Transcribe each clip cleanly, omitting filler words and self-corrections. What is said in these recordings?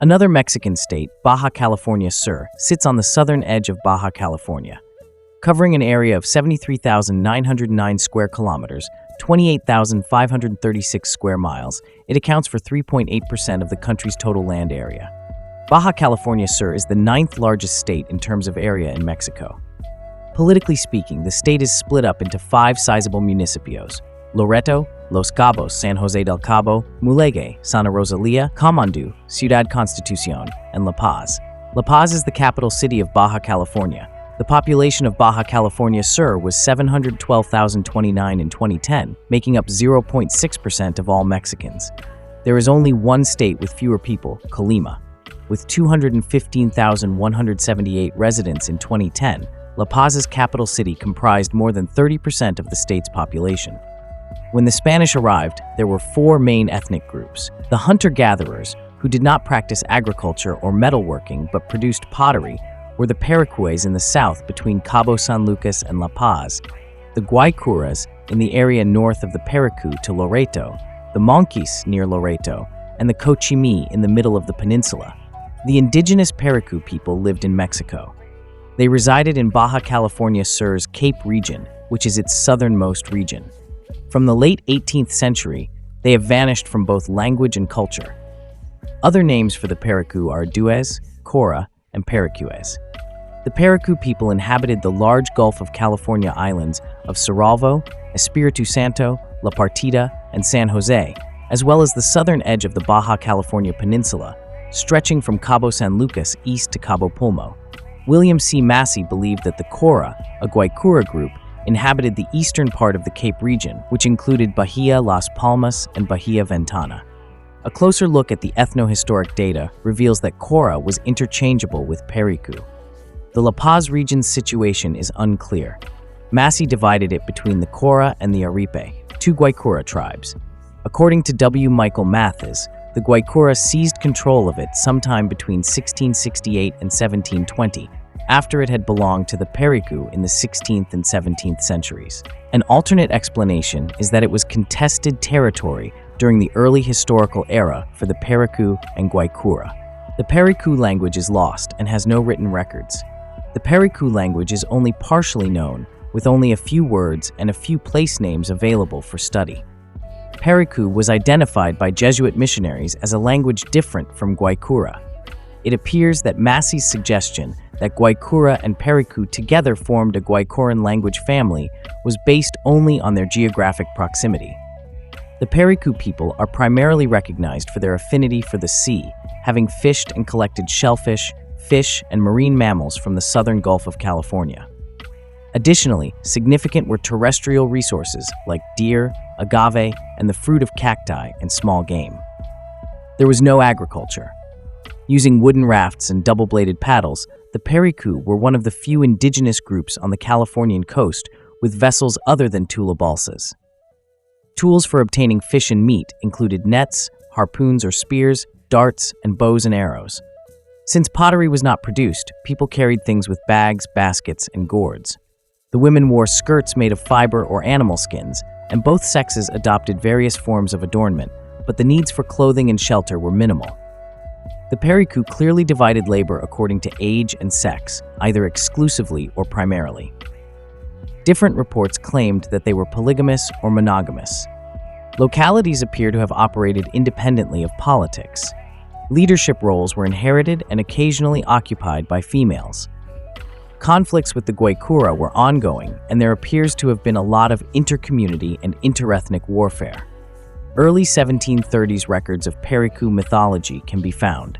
Another Mexican state, Baja California Sur, sits on the southern edge of Baja California. Covering an area of 73,909 square kilometers, 28,536 square miles, it accounts for 3.8% of the country's total land area. Baja California Sur is the ninth largest state in terms of area in Mexico. Politically speaking, the state is split up into 5 sizable municipios: Loreto, Los Cabos, San Jose del Cabo, Mulegé, Santa Rosalia, Comandú, Ciudad Constitución, and La Paz. La Paz is the capital city of Baja California. The population of Baja California Sur was 712,029 in 2010, making up 0.6% of all Mexicans. There is only one state with fewer people, Colima. With 215,178 residents in 2010, La Paz's capital city comprised more than 30% of the state's population. When the Spanish arrived, there were 4 main ethnic groups: the hunter-gatherers, who did not practice agriculture or metalworking but produced pottery, were the Paracues in the south between Cabo San Lucas and La Paz, the Guaycuras in the area north of the Paracu to Loreto, the Monquis near Loreto, and the Cochimí in the middle of the peninsula. The indigenous Paracu people lived in Mexico. They resided in Baja California Sur's Cape region, which is its southernmost region. From the late 18th century, they have vanished from both language and culture. Other names for the Paracu are Duez, Cora, and Paracues. The Paracu people inhabited the large Gulf of California islands of Cerralvo, Espiritu Santo, La Partida, and San Jose, as well as the southern edge of the Baja California Peninsula, stretching from Cabo San Lucas east to Cabo Pulmo. William C. Massey believed that the Cora, a Guaycura group, inhabited the eastern part of the Cape region, which included Bahia Las Palmas and Bahia Ventana. A closer look at the ethno-historic data reveals that Cora was interchangeable with Paracu. The La Paz region's situation is unclear. Massey divided it between the Cora and the Aripe, 2 Guaycura tribes. According to W. Michael Mathis, the Guaycura seized control of it sometime between 1668 and 1720, after it had belonged to the Paracu in the 16th and 17th centuries. An alternate explanation is that it was contested territory during the early historical era for the Paracu and Guaycura. The Paracu language is lost and has no written records. The Paracu language is only partially known, with only a few words and a few place names available for study. Paracu was identified by Jesuit missionaries as a language different from Guaycura. It appears that Massey's suggestion that Guaycura and Paracu together formed a Guaycuran language family was based only on their geographic proximity. The Paracu people are primarily recognized for their affinity for the sea, having fished and collected shellfish, fish, and marine mammals from the southern Gulf of California. Additionally, significant were terrestrial resources like deer, agave, and the fruit of cacti and small game. There was no agriculture. Using wooden rafts and double-bladed paddles, the Paracu were one of the few indigenous groups on the Californian coast with vessels other than tula balsas. Tools for obtaining fish and meat included nets, harpoons or spears, darts, and bows and arrows. Since pottery was not produced, people carried things with bags, baskets, and gourds. The women wore skirts made of fiber or animal skins, and both sexes adopted various forms of adornment, but the needs for clothing and shelter were minimal. The Paracu clearly divided labor according to age and sex, either exclusively or primarily. Different reports claimed that they were polygamous or monogamous. Localities appear to have operated independently of politics. Leadership roles were inherited and occasionally occupied by females. Conflicts with the Guaycura were ongoing, and there appears to have been a lot of intercommunity and interethnic warfare. Early 1730s records of Paracu mythology can be found.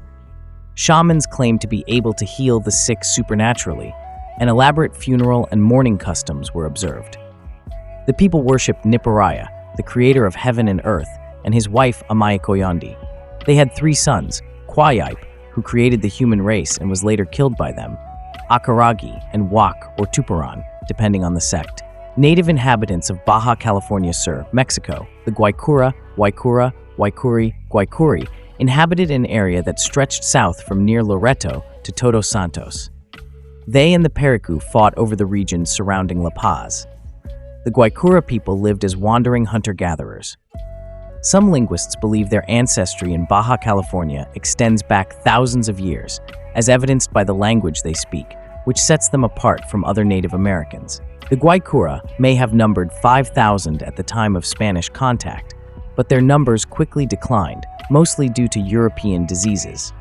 Shamans claimed to be able to heal the sick supernaturally, and elaborate funeral and mourning customs were observed. The people worshipped Niparaya, the creator of heaven and earth, and his wife Amayakoyandi. They had 3 sons, Quayipe, who created the human race and was later killed by them, Acaragi, and Wak or Tuparan, depending on the sect. Native inhabitants of Baja California Sur, Mexico, the Guaycura, Guaycura, Guaycuri, Guaycuri, inhabited an area that stretched south from near Loreto to Todos Santos. They and the Paracu fought over the region surrounding La Paz. The Guaycura people lived as wandering hunter-gatherers. Some linguists believe their ancestry in Baja California extends back thousands of years, as evidenced by the language they speak, which sets them apart from other Native Americans. The Guaycura may have numbered 5,000 at the time of Spanish contact, but their numbers quickly declined, mostly due to European diseases.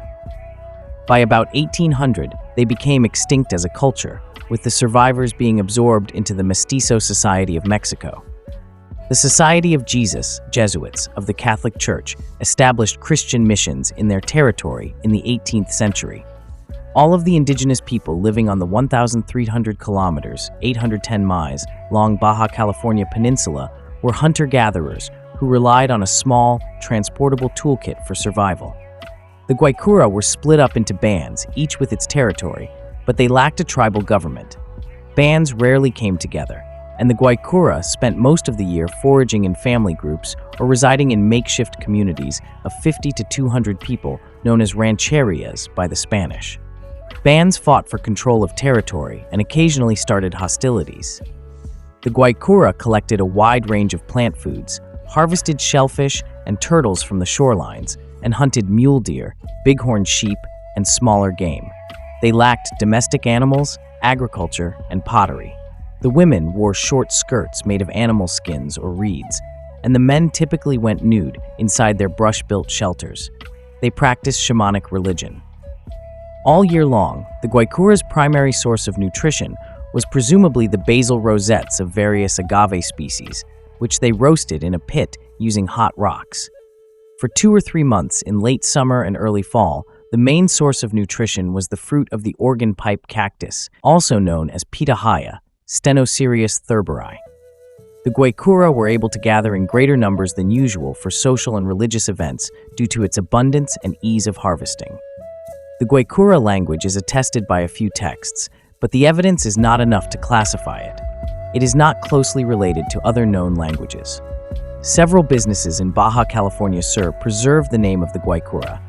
By about 1800, they became extinct as a culture, with the survivors being absorbed into the Mestizo Society of Mexico. The Society of Jesus, Jesuits, of the Catholic Church established Christian missions in their territory in the 18th century. All of the indigenous people living on the 1,300 kilometers, 810 miles, long Baja California Peninsula were hunter-gatherers who relied on a small, transportable toolkit for survival. The Guaycura were split up into bands, each with its territory, but they lacked a tribal government. Bands rarely came together, and the Guaycura spent most of the year foraging in family groups or residing in makeshift communities of 50 to 200 people known as rancherias by the Spanish. Bands fought for control of territory and occasionally started hostilities. The Guaycura collected a wide range of plant foods, harvested shellfish and turtles from the shorelines, and hunted mule deer, bighorn sheep, and smaller game. They lacked domestic animals, agriculture, and pottery. The women wore short skirts made of animal skins or reeds, and the men typically went nude inside their brush-built shelters. They practiced shamanic religion. All year long, the Guaycura's primary source of nutrition was presumably the basal rosettes of various agave species, which they roasted in a pit using hot rocks. For 2 or 3 months in late summer and early fall, the main source of nutrition was the fruit of the organ pipe cactus, also known as pitahaya, Stenocereus thurberi. The Guaycura were able to gather in greater numbers than usual for social and religious events due to its abundance and ease of harvesting. The Guaycura language is attested by a few texts, but the evidence is not enough to classify it. It is not closely related to other known languages. Several businesses in Baja California Sur preserve the name of the Guaycura.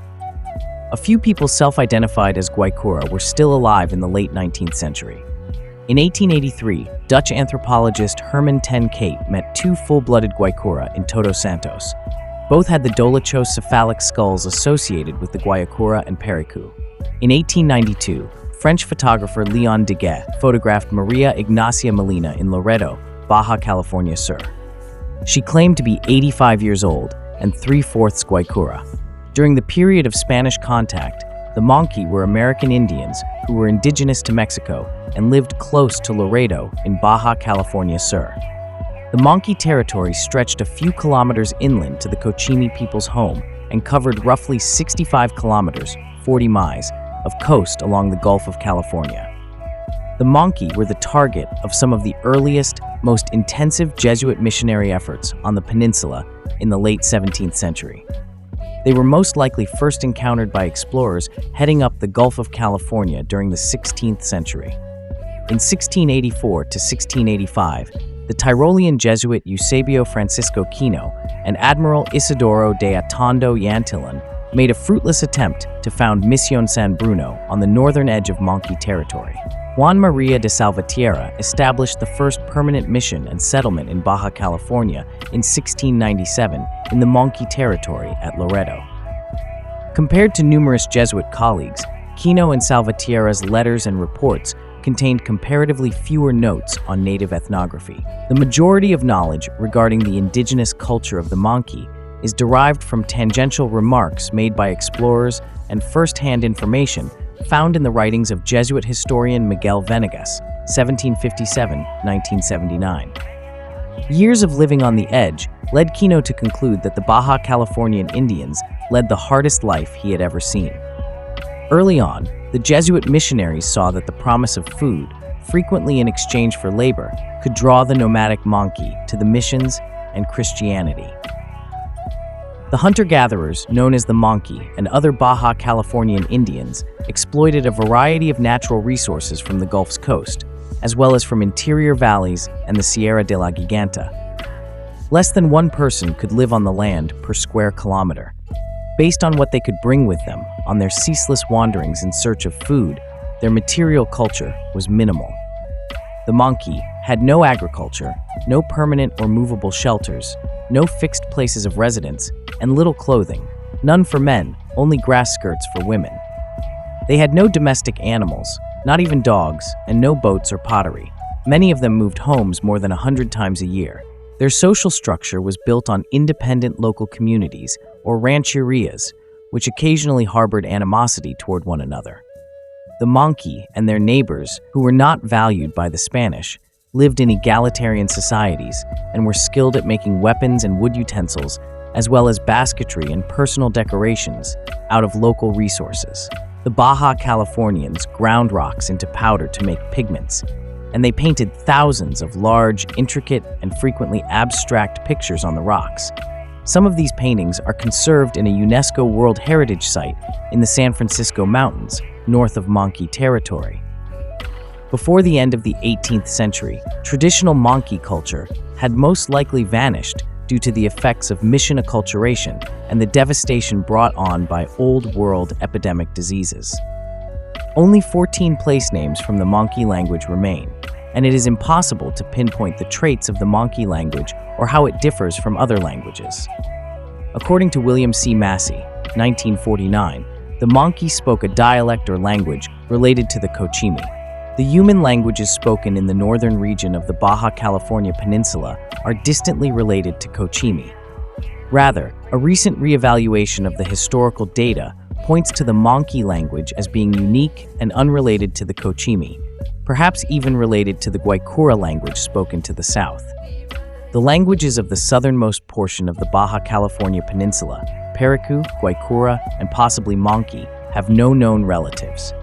A few people self-identified as Guaycura were still alive in the late 19th century. In 1883, Dutch anthropologist Herman ten Cate met 2 full-blooded Guaycura in Todos Santos. Both had the dolichocephalic skulls associated with the Guaycura and Pericu. In 1892, French photographer Leon Deguet photographed Maria Ignacia Molina in Loreto, Baja California Sur. She claimed to be 85 years old and 3/4 Guaycura. During the period of Spanish contact, the Monkey were American Indians who were indigenous to Mexico and lived close to Laredo in Baja California Sur. The Monkey territory stretched a few kilometers inland to the Cochimi people's home and covered roughly 65 kilometers, 40 miles, of coast along the Gulf of California. The Monkey were the target of some of the earliest, most intensive Jesuit missionary efforts on the peninsula in the late 17th century. They were most likely first encountered by explorers heading up the Gulf of California during the 16th century. In 1684 to 1685, the Tyrolean Jesuit Eusebio Francisco Kino and Admiral Isidoro de Atondo y Antillon made a fruitless attempt to found Misión San Bruno on the northern edge of Monkey territory. Juan María de Salvatierra established the first permanent mission and settlement in Baja California in 1697 in the Monkey territory at Loreto. Compared to numerous Jesuit colleagues, Kino and Salvatierra's letters and reports contained comparatively fewer notes on native ethnography. The majority of knowledge regarding the indigenous culture of the Monkey is derived from tangential remarks made by explorers and first-hand information found in the writings of Jesuit historian Miguel Venegas, 1757-1979. Years of living on the edge led Kino to conclude that the Baja Californian Indians led the hardest life he had ever seen. Early on, the Jesuit missionaries saw that the promise of food, frequently in exchange for labor, could draw the nomadic Monkey to the missions and Christianity. The hunter-gatherers, known as the Monkey, and other Baja Californian Indians exploited a variety of natural resources from the Gulf's coast, as well as from interior valleys and the Sierra de la Giganta. Less than 1 person could live on the land per square kilometer. Based on what they could bring with them on their ceaseless wanderings in search of food, their material culture was minimal. The Monkey had no agriculture, no permanent or movable shelters, no fixed places of residence, and little clothing, none for men, only grass skirts for women. They had no domestic animals, not even dogs, and no boats or pottery. Many of them moved homes more than 100 times a year. Their social structure was built on independent local communities, or rancherias, which occasionally harbored animosity toward one another. The Monkey and their neighbors, who were not valued by the Spanish, lived in egalitarian societies and were skilled at making weapons and wood utensils, as well as basketry and personal decorations, out of local resources. The Baja Californians ground rocks into powder to make pigments, and they painted thousands of large, intricate, and frequently abstract pictures on the rocks. Some of these paintings are conserved in a UNESCO World Heritage Site in the San Francisco Mountains, north of Monkey territory. Before the end of the 18th century, traditional Monkey culture had most likely vanished due to the effects of mission acculturation and the devastation brought on by Old World epidemic diseases. Only 14 place names from the Monkey language remain, and it is impossible to pinpoint the traits of the Monkey language or how it differs from other languages. According to William C. Massey, 1949, the Monkey spoke a dialect or language related to the Cochimi. The human languages spoken in the northern region of the Baja California Peninsula are distantly related to Cochimi. Rather, a recent reevaluation of the historical data points to the Monkey language as being unique and unrelated to the Cochimi, perhaps even related to the Guaycura language spoken to the south. The languages of the southernmost portion of the Baja California Peninsula, Paracu, Guaycura, and possibly Monkey, have no known relatives.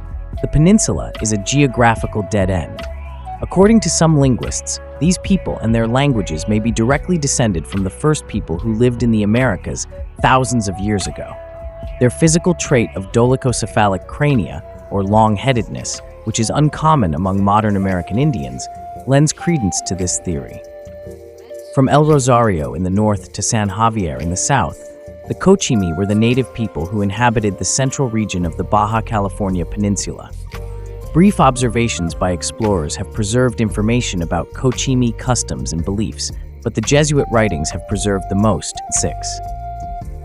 The peninsula is a geographical dead end. According to some linguists, these people and their languages may be directly descended from the first people who lived in the Americas thousands of years ago. Their physical trait of dolichocephalic crania, or long-headedness, which is uncommon among modern American Indians, lends credence to this theory. From El Rosario in the north to San Javier in the south, the Cochimi were the native people who inhabited the central region of the Baja California Peninsula. Brief observations by explorers have preserved information about Cochimi customs and beliefs, but the Jesuit writings have preserved the most, 6.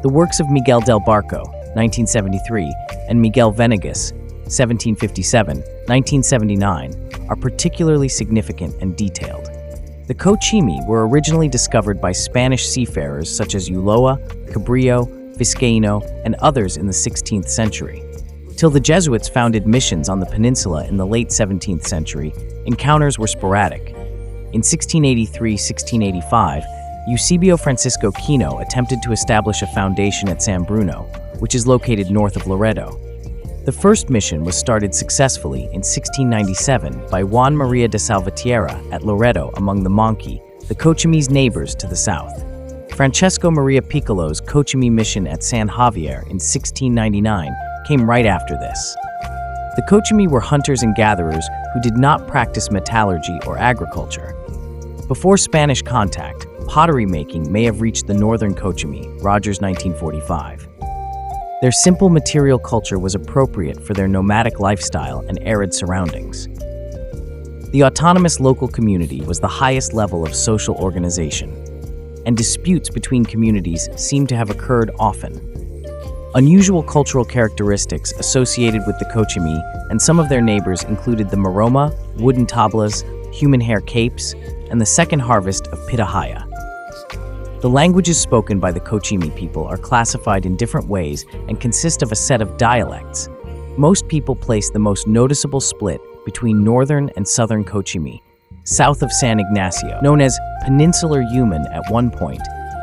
The works of Miguel del Barco, 1973, and Miguel Venegas, 1757-1979, are particularly significant and detailed. The Cochimi were originally discovered by Spanish seafarers such as Ulloa, Cabrillo, Vizcaíno, and others in the 16th century. Till the Jesuits founded missions on the peninsula in the late 17th century, encounters were sporadic. In 1683-1685, Eusebio Francisco Kino attempted to establish a foundation at San Bruno, which is located north of Loreto. The first mission was started successfully in 1697 by Juan Maria de Salvatierra at Loreto among the Monkey, the Cochimi's neighbors to the south. Francesco Maria Piccolo's Cochimi mission at San Javier in 1699 came right after this. The Cochimi were hunters and gatherers who did not practice metallurgy or agriculture. Before Spanish contact, pottery making may have reached the northern Cochimi, Rogers 1945. Their simple material culture was appropriate for their nomadic lifestyle and arid surroundings. The autonomous local community was the highest level of social organization, and disputes between communities seem to have occurred often. Unusual cultural characteristics associated with the Cochimi and some of their neighbors included the maroma, wooden tablas, human hair capes, and the second harvest of pitahaya. The languages spoken by the Cochimi people are classified in different ways and consist of a set of dialects. Most people place the most noticeable split between northern and southern Cochimi, south of San Ignacio. Known as Peninsular Yuman at one point,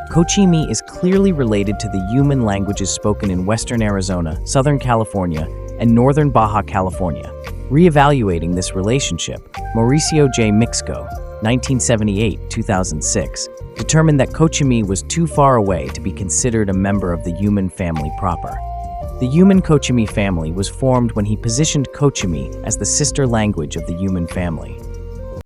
Cochimi is clearly related to the Yuman languages spoken in western Arizona, southern California, and northern Baja California. Reevaluating this relationship, Mauricio J. Mixco, 1978-2006, determined that Cochimi was too far away to be considered a member of the Yuman family proper. The Yuman-Cochimi family was formed when he positioned Cochimi as the sister language of the Yuman family.